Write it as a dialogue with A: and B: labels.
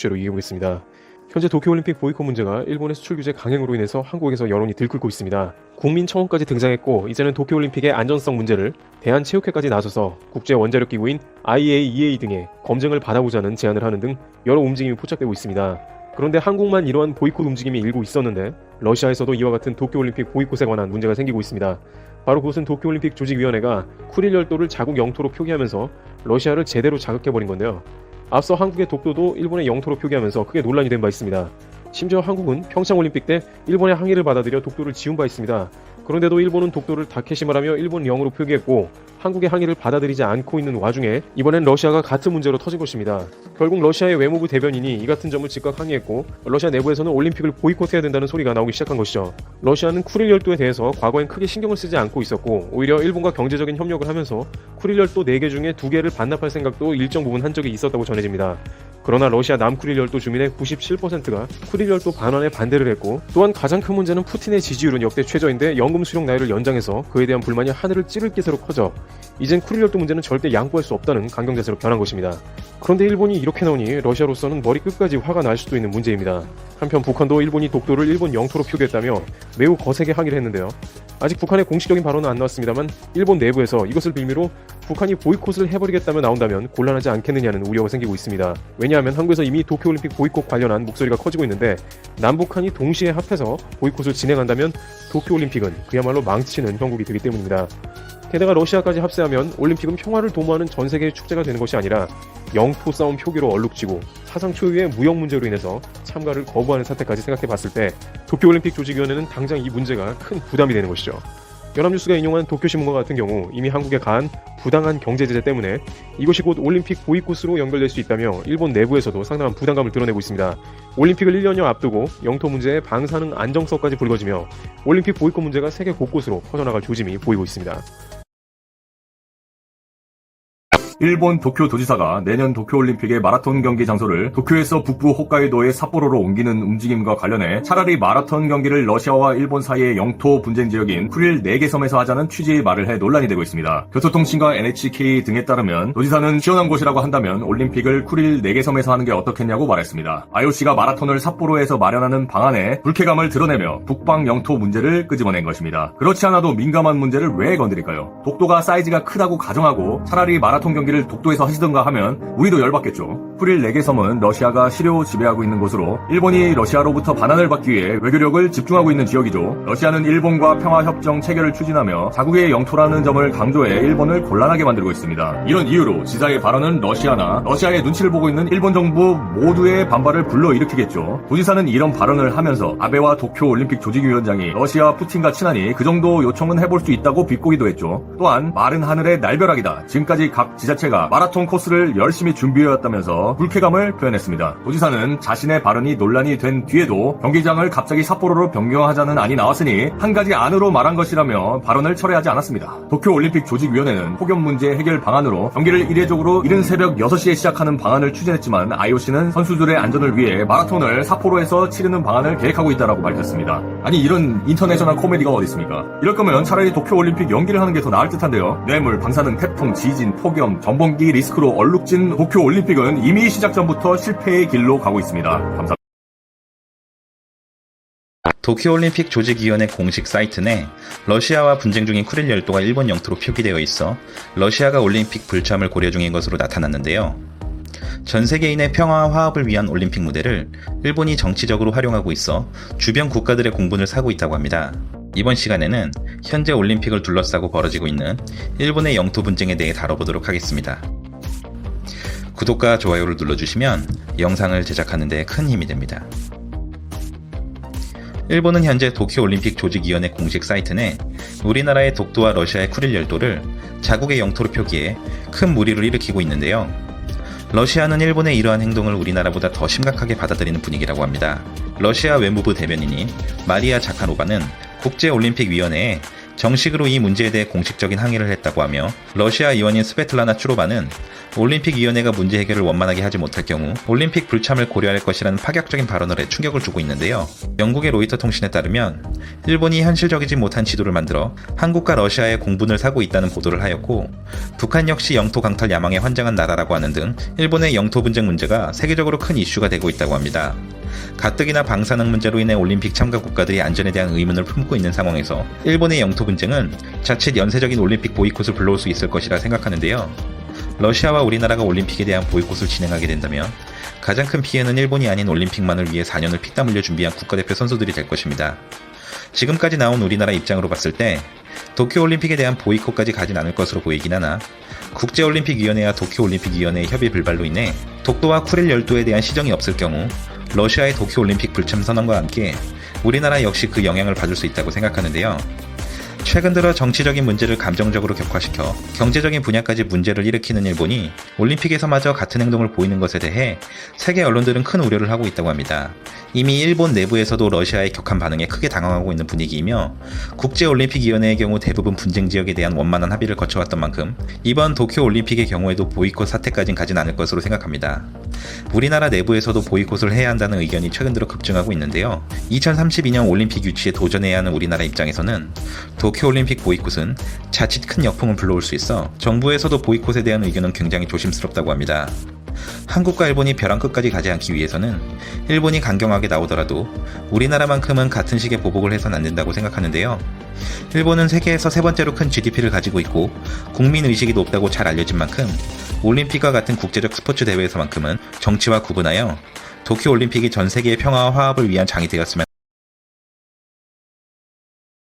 A: 주제로 얘기해보겠습니다. 현재 도쿄올림픽 보이콧 문제가 일본의 수출 규제 강행으로 인해서 한국에서 여론이 들끓고 있습니다. 국민청원까지 등장했고 이제는 도쿄올림픽의 안전성 문제를 대한체육회까지 나서서 국제원자력기구인 IAEA 등의 검증을 받아보자는 제안을 하는 등 여러 움직임이 포착되고 있습니다. 그런데 한국만 이러한 보이콧 움직임이 일고 있었는데 러시아에서도 이와 같은 도쿄올림픽 보이콧에 관한 문제가 생기고 있습니다. 바로 그것은 도쿄올림픽 조직위원회가 쿠릴 열도를 자국 영토로 표기하면서 러시아를 제대로 자극해버린 건데요. 앞서 한국의 독도도 일본의 영토로 표기하면서 크게 논란이 된 바 있습니다. 심지어 한국은 평창올림픽 때 일본의 항의를 받아들여 독도를 지운 바 있습니다. 그런데도 일본은 독도를 다케시마라며 일본 영으로 표기했고 한국의 항의를 받아들이지 않고 있는 와중에 이번엔 러시아가 같은 문제로 터진 것입니다. 결국 러시아의 외무부 대변인이 이 같은 점을 즉각 항의했고 러시아 내부에서는 올림픽을 보이콧해야 된다는 소리가 나오기 시작한 것이죠. 러시아는 쿠릴 열도에 대해서 과거엔 크게 신경을 쓰지 않고 있었고 오히려 일본과 경제적인 협력을 하면서 쿠릴 열도 4개 중에 2개를 반납할 생각도 일정 부분 한 적이 있었다고 전해집니다. 그러나 러시아 남쿠릴 열도 주민의 97%가 쿠릴 열도 반환에 반대를 했고 또한 가장 큰 문제는 푸틴의 지지율은 역대 최저인데 연금 수령 나이를 연장해서 그에 대한 불만이 하늘을 찌를 기세로 커져 이젠 쿠릴 열도 문제는 절대 양보할 수 없다는 강경 자세로 변한 것입니다. 그런데 일본이 이렇게 나오니 러시아로서는 머리 끝까지 화가 날 수도 있는 문제입니다. 한편 북한도 일본이 독도를 일본 영토로 표기했다며 매우 거세게 항의를 했는데요. 아직 북한의 공식적인 발언은 안 나왔습니다만 일본 내부에서 이것을 빌미로 북한이 보이콧을 해버리겠다며 나온다면 곤란하지 않겠느냐는 우려가 생기고 있습니다. 왜냐하면 한국에서 이미 도쿄올림픽 보이콧 관련한 목소리가 커지고 있는데 남북한이 동시에 합해서 보이콧을 진행한다면 도쿄올림픽은 그야말로 망치는 형국이 되기 때문입니다. 게다가 러시아까지 합세하면 올림픽은 평화를 도모하는 전 세계의 축제가 되는 것이 아니라 영토 싸움 표기로 얼룩지고 사상 초유의 무역 문제로 인해서 참가를 거부하는 사태까지 생각해봤을 때 도쿄올림픽 조직위원회는 당장 이 문제가 큰 부담이 되는 것이죠. 연합뉴스가 인용한 도쿄신문과 같은 경우 이미 한국에 가한 부당한 경제제재 때문에 이것이 곧 올림픽 보이콧으로 연결될 수 있다며 일본 내부에서도 상당한 부담감을 드러내고 있습니다. 올림픽을 1년여 앞두고 영토 문제에 방사능 안정성까지 불거지며 올림픽 보이콧 문제가 세계 곳곳으로 퍼져나갈 조짐이 보이고 있습니다.
B: 일본 도쿄 도지사가 내년 도쿄올림픽의 마라톤 경기 장소를 도쿄에서 북부 홋카이도의 삿포로로 옮기는 움직임과 관련해 차라리 마라톤 경기를 러시아와 일본 사이의 영토 분쟁 지역인 쿠릴 4개 섬에서 하자는 취지의 말을 해 논란이 되고 있습니다. 교토통신과 NHK 등에 따르면 도지사는 시원한 곳이라고 한다면 올림픽을 쿠릴 4개 섬에서 하는 게 어떻겠냐고 말했습니다. IOC가 마라톤을 삿포로에서 마련하는 방안에 불쾌감을 드러내며 북방 영토 문제를 끄집어낸 것입니다. 그렇지 않아도 민감한 문제를 왜 건드릴까요? 독도가 사이즈가 크다고 가정하고 차라리 마라톤 경기를 독도에서 하시던가 하면 우리도 열받겠죠. 쿠릴 4개 섬은 러시아가 시료 지배하고 있는 곳으로 일본이 러시아로부터 반환을 받기 위해 외교력을 집중하고 있는 지역이죠. 러시아는 일본과 평화협정 체결을 추진하며 자국의 영토라는 점을 강조해 일본을 곤란하게 만들고 있습니다. 이런 이유로 지사의 발언은 러시아나 러시아의 눈치를 보고 있는 일본 정부 모두의 반발을 불러일으키겠죠. 도지사는 이런 발언을 하면서 아베와 도쿄올림픽 조직위원장이 러시아 푸틴과 친하니 그 정도 요청은 해볼 수 있다고 비꼬기도 했죠. 또한 마른 하늘의 날벼락이다. 지금까지 각 지자체가 마라톤 코스를 열심히 준비해왔다면서 불쾌감을 표현했습니다. 도지사는 자신의 발언이 논란이 된 뒤에도 경기장을 갑자기 삿포로로 변경하자는 안이 나왔으니 한 가지 안으로 말한 것이라며 발언을 철회하지 않았습니다. 도쿄올림픽 조직위원회는 폭염 문제 해결 방안으로 경기를 이례적으로 이른 새벽 6시에 시작하는 방안을 추진했지만 IOC는 선수들의 안전을 위해 마라톤을 삿포로에서 치르는 방안을 계획하고 있다고 밝혔습니다. 아니 이런 인터내셔널 코미디가 어디 있습니까? 이럴 거면 차라리 도쿄올림픽 연기를 하는 게 더 나을 듯한데요. 뇌물, 방사능, 태풍, 지진, 폭염, 전범기 리스크로 얼룩진 도쿄올림픽은 이미 시작 전부터 실패의 길로 가고 있습니다. 감사합니다.
C: 도쿄올림픽 조직위원회 공식 사이트 내 러시아와 분쟁 중인 쿠릴 열도가 일본 영토로 표기되어 있어 러시아가 올림픽 불참을 고려 중인 것으로 나타났는데요. 전 세계인의 평화와 화합을 위한 올림픽 무대를 일본이 정치적으로 활용하고 있어 주변 국가들의 공분을 사고 있다고 합니다. 이번 시간에는 현재 올림픽을 둘러싸고 벌어지고 있는 일본의 영토 분쟁에 대해 다뤄보도록 하겠습니다. 구독과 좋아요를 눌러주시면 영상을 제작하는 데 큰 힘이 됩니다. 일본은 현재 도쿄올림픽 조직위원회 공식 사이트 내 우리나라의 독도와 러시아의 쿠릴 열도를 자국의 영토로 표기해 큰 물의를 일으키고 있는데요. 러시아는 일본의 이러한 행동을 우리나라보다 더 심각하게 받아들이는 분위기라고 합니다. 러시아 외무부 대변인인 마리아 자카노바는 국제올림픽위원회에 정식으로 이 문제에 대해 공식적인 항의를 했다고 하며 러시아 의원인 스베틀라나 추로바는 올림픽위원회가 문제 해결을 원만하게 하지 못할 경우 올림픽 불참을 고려할 것이라는 파격적인 발언을 해 충격을 주고 있는데요. 영국의 로이터 통신에 따르면 일본이 현실적이지 못한 지도를 만들어 한국과 러시아의 공분을 사고 있다는 보도를 하였고, 북한 역시 영토 강탈 야망에 환장한 나라라고 하는 등 일본의 영토 분쟁 문제가 세계적으로 큰 이슈가 되고 있다고 합니다. 가뜩이나 방사능 문제로 인해 올림픽 참가 국가들이 안전에 대한 의문을 품고 있는 상황에서 일본의 영토 분쟁은 자칫 연쇄적인 올림픽 보이콧을 불러올 수 있을 것이라 생각하는데요. 러시아와 우리나라가 올림픽에 대한 보이콧을 진행하게 된다면 가장 큰 피해는 일본이 아닌 올림픽만을 위해 4년을 피땀 흘려 준비한 국가대표 선수들이 될 것입니다. 지금까지 나온 우리나라 입장으로 봤을 때 도쿄올림픽에 대한 보이콧까지 가진 않을 것으로 보이긴 하나, 국제올림픽위원회와 도쿄올림픽위원회의 협의 불발로 인해 독도와 쿠릴 열도에 대한 시정이 없을 경우 러시아의 도쿄올림픽 불참 선언과 함께 우리나라 역시 그 영향을 받을 수 있다고 생각하는데요. 최근 들어 정치적인 문제를 감정적으로 격화시켜 경제적인 분야까지 문제를 일으키는 일본이 올림픽에서마저 같은 행동을 보이는 것에 대해 세계 언론들은 큰 우려를 하고 있다고 합니다. 이미 일본 내부에서도 러시아의 격한 반응에 크게 당황하고 있는 분위기이며, 국제올림픽위원회의 경우 대부분 분쟁 지역에 대한 원만한 합의를 거쳐왔던 만큼 이번 도쿄올림픽의 경우에도 보이콧 사태까진 가진 않을 것으로 생각합니다. 우리나라 내부에서도 보이콧을 해야 한다는 의견이 최근 들어 급증하고 있는데요. 2032년 올림픽 유치에 도전해야 하는 우리나라 입장에서는 도쿄올림픽 보이콧은 자칫 큰 역풍을 불러올 수 있어 정부에서도 보이콧에 대한 의견은 굉장히 조심스럽다고 합니다. 한국과 일본이 벼랑 끝까지 가지 않기 위해서는 일본이 강경하게 나오더라도 우리나라만큼은 같은 식의 보복을 해서는 안 된다고 생각하는데요. 일본은 세계에서 세 번째로 큰 GDP를 가지고 있고 국민의식이 높다고 잘 알려진 만큼 올림픽과 같은 국제적 스포츠 대회에서만큼은 정치와 구분하여 도쿄올림픽이 전 세계의 평화와 화합을 위한 장이 되었으면